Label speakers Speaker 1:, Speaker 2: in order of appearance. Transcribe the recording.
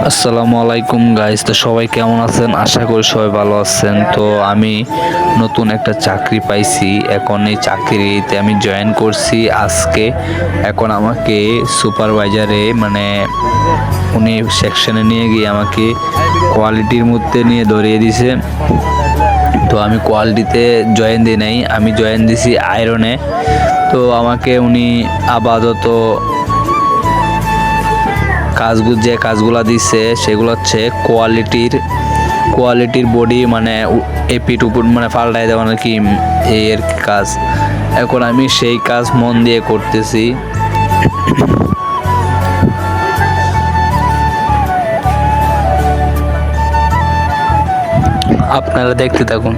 Speaker 1: আসসালামু আলাইকুম গাইস, তো সবাই কেমন আছেন? আশা করি সবাই ভালো আছেন। তো আমি নতুন একটা চাকরি পাইছি, এখন এই চাকরিতে আমি জয়েন করছি আজকে। এখন আমাকে সুপারভাইজারে উনি সেকশনে নিয়ে গিয়ে আমাকে কোয়ালিটির মধ্যে নিয়ে ধরিয়ে দিছে। তো আমি কোয়ালিটিতে জয়েন দিই নাই, আমি জয়েন দিছি আয়রনে। তো আমাকে উনি আপাতত যে কাজগুলা দিচ্ছে সেগুলো হচ্ছে কোয়ালিটির বডি এপিট উপুট পাল্টাই দেওয়া নাকি এর কাজ। এখন আমি সেই কাজ মন দিয়ে করতেছি। আপনারা দেখতে থাকুন।